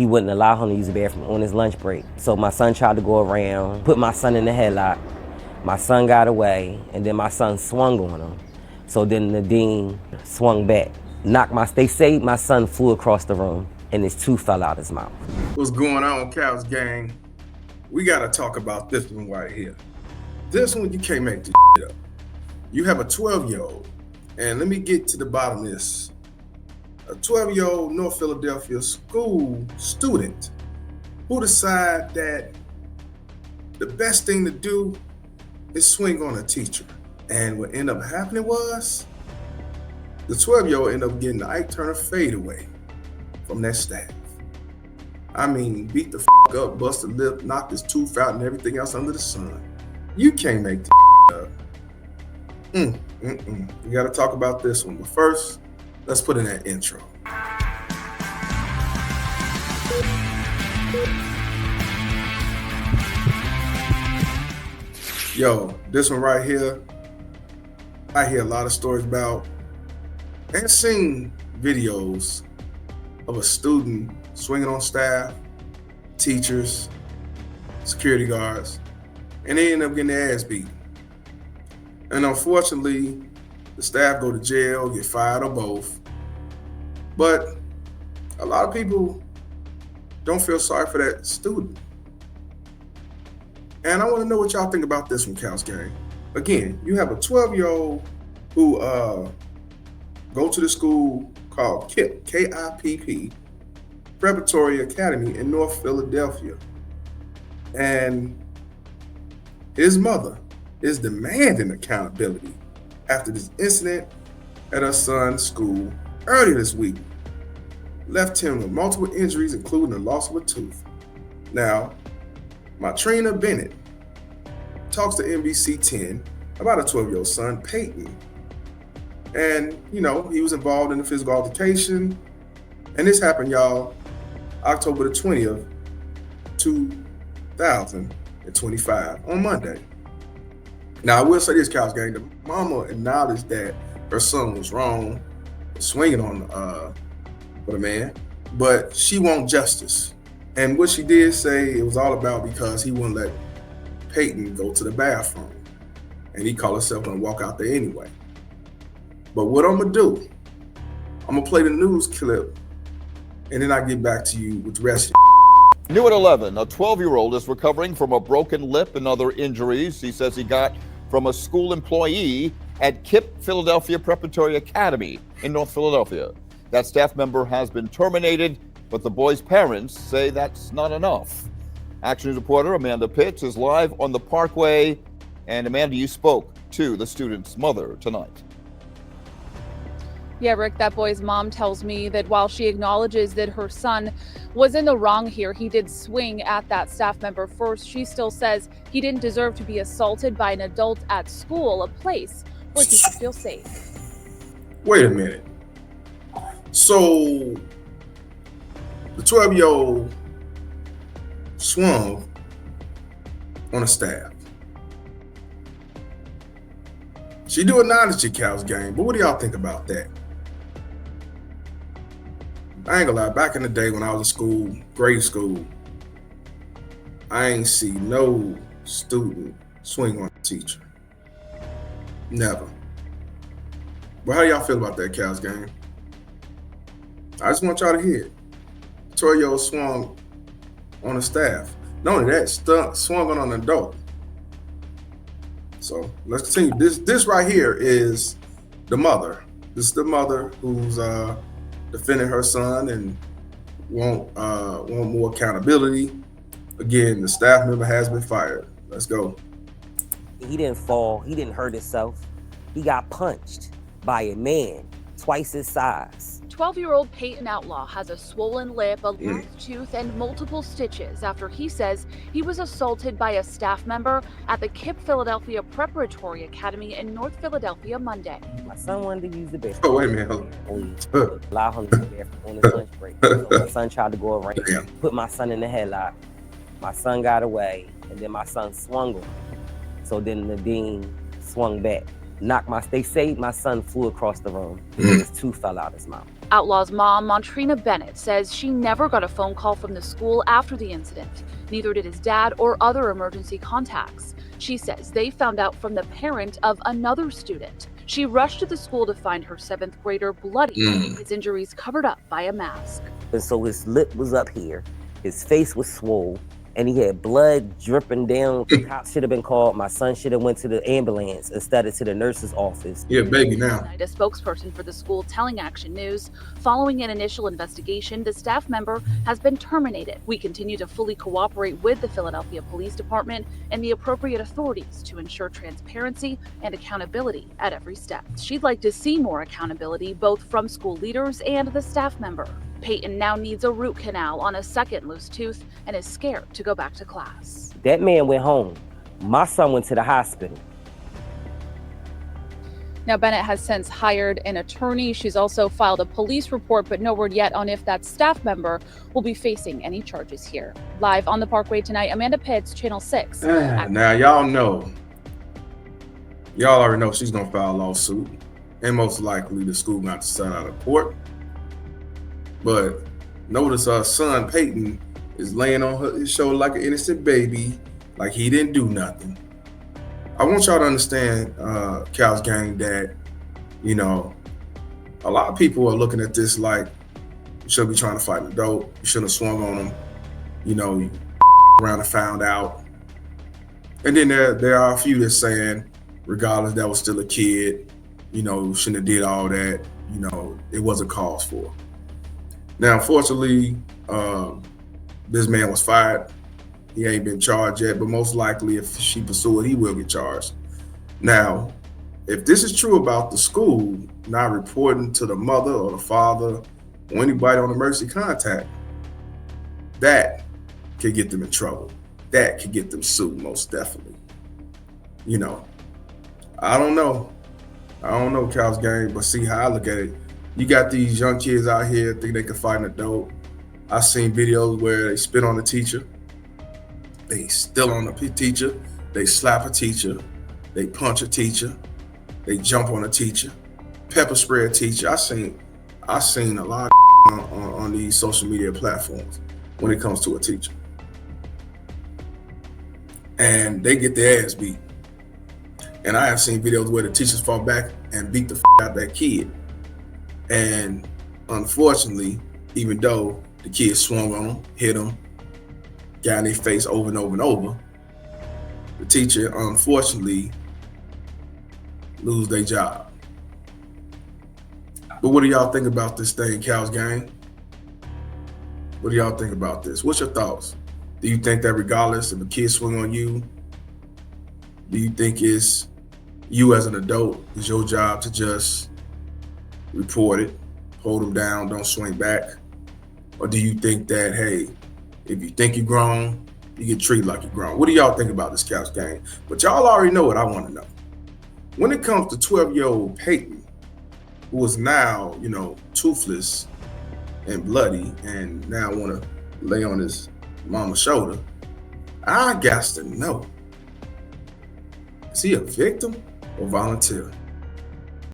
He wouldn't allow him to use the bathroom on his lunch break. So my son tried to go around, put my son in the headlock. My son got away, and then my son swung on him. So then the dean swung back, they say my son flew across the room, and his tooth fell out his mouth. What's going on, Cows Gang? We gotta talk about this one right here. This one, you can't make this shit up. You have a 12-year-old, and let me get to the bottom of this. A 12-year-old North Philadelphia school student who decide that the best thing to do is swing on a teacher. And what ended up happening was the 12-year-old ended up getting the Ike Turner fadeaway from that staff. I mean, beat the up, bust a lip, knocked his tooth out and everything else under the sun. You can't make this up. We gotta talk about this one. But first, let's put in that intro. Yo, this one right here, I hear a lot of stories about and seen videos of a student swinging on staff, teachers, security guards, and they end up getting their ass beat. And unfortunately, the staff go to jail, get fired, or both. But a lot of people don't feel sorry for that student. And I want to know what y'all think about this one, Cows Gang. Again, you have a 12-year-old who go to the school called KIPP, K-I-P-P, Preparatory Academy in North Philadelphia. And his mother is demanding accountability after this incident at her son's school earlier this week. Left him with multiple injuries, including the loss of a tooth. Now, Matrina Bennett talks to NBC 10 about a 12-year-old son, Peyton. And, he was involved in the physical altercation. And this happened, y'all, October the 20th, 2025, on Monday. Now, I will say this, Cows Gang, the mama acknowledged that her son was wrong, swinging on the man, but she wants justice. And what she did say, it was all about because he wouldn't let Peyton go to the bathroom. And he called himself gonna walk out there anyway. But what I'm gonna do, I'm gonna play the news clip, and then I get back to you with the rest of it. New at 11, a 12-year-old is recovering from a broken lip and other injuries he says he got from a school employee at KIPP Philadelphia Preparatory Academy in North Philadelphia. That staff member has been terminated, but the boy's parents say that's not enough. Action News reporter Amanda Pitts is live on the Parkway. And Amanda, you spoke to the student's mother tonight. Yeah, Rick, that boy's mom tells me that while she acknowledges that her son was in the wrong here, he did swing at that staff member first. She still says he didn't deserve to be assaulted by an adult at school, a place where he should feel safe. Wait a minute. So the 12-year-old swung on a staff. She do acknowledge your Cows Gang, but what do y'all think about that? I ain't gonna lie, back in the day when I was in school, grade school, I ain't see no student swing on a teacher. Never. But how do y'all feel about that, Cows Gang? I just want y'all to hear it. 12-year-old swung on a staff. Not only that, swung on an adult. So let's continue. This right here is the mother. This is the mother who's defending her son and want more accountability. Again, the staff member has been fired. Let's go. He didn't fall. He didn't hurt himself. He got punched by a man twice his size. 12-year-old Peyton Outlaw has a swollen lip, a lost tooth, and multiple stitches after he says he was assaulted by a staff member at the KIPP Philadelphia Preparatory Academy in North Philadelphia Monday. My son wanted to use the bathroom. Oh, wait a minute. Allow him to use the bathroom on his lunch break. So my son tried to go around, put my son in the headlock. My son got away, and then my son swung on him. So then the dean swung back. They say my son flew across the room, and his tooth fell out his mouth. Outlaw's mom, Montrina Bennett, says she never got a phone call from the school after the incident. Neither did his dad or other emergency contacts. She says they found out from the parent of another student. She rushed to the school to find her 7th grader bloody, his injuries covered up by a mask. And so his lip was up here, his face was swole, and he had blood dripping down. The cops should have been called. My son should have went to the ambulance instead of to the nurse's office. Yeah, baby now. A spokesperson for the school telling Action News, following an initial investigation, the staff member has been terminated. We continue to fully cooperate with the Philadelphia Police Department and the appropriate authorities to ensure transparency and accountability at every step. She'd like to see more accountability both from school leaders and the staff member. Peyton now needs a root canal on a second loose tooth and is scared to go back to class. That man went home. My son went to the hospital. Now, Bennett has since hired an attorney. She's also filed a police report, but no word yet on if that staff member will be facing any charges here. Live on the Parkway tonight, Amanda Pitts, Channel 6. Now, y'all know. Y'all already know she's going to file a lawsuit. And most likely the school got to send out a court. But notice her son, Peyton, is laying on his shoulder like an innocent baby, like he didn't do nothing. I want y'all to understand, Cal's gang, that, you know, a lot of people are looking at this like you should be trying to fight an adult. You shouldn't have swung on them. You know, you around and found out. And then there are a few that's saying, regardless, that was still a kid. You know, shouldn't have did all that. You know, it was a cause for. Now, unfortunately, this man was fired. He ain't been charged yet, but most likely if she pursue it, he will get charged. Now, if this is true about the school not reporting to the mother or the father or anybody on emergency contact, that could get them in trouble. That could get them sued, most definitely. You know, I don't know, Cal's gang, but see how I look at it. You got these young kids out here think they can fight an adult. I've seen videos where they spit on the teacher. They still on the teacher. They slap a teacher. They punch a teacher. They jump on a teacher. Pepper spray a teacher. I've seen a lot of on these social media platforms when it comes to a teacher. And they get their ass beat. And I have seen videos where the teachers fall back and beat the out that kid. And unfortunately, even though the kid swung on them, hit them, got in their face over and over and over, the teacher, unfortunately, lose their job. But what do y'all think about this thing, Cal's gang? What do y'all think about this? What's your thoughts? Do you think that regardless if a kid swing on you, do you think it's you as an adult, it's your job to just report it, hold them down, don't swing back? Or do you think that, hey, if you think you're grown, you get treated like you're grown? What do y'all think about this Couch Gang? But y'all already know what I want to know. When it comes to 12-year-old Peyton, who is now, you know, toothless and bloody and now want to lay on his mama's shoulder, I got to know, is he a victim or volunteer?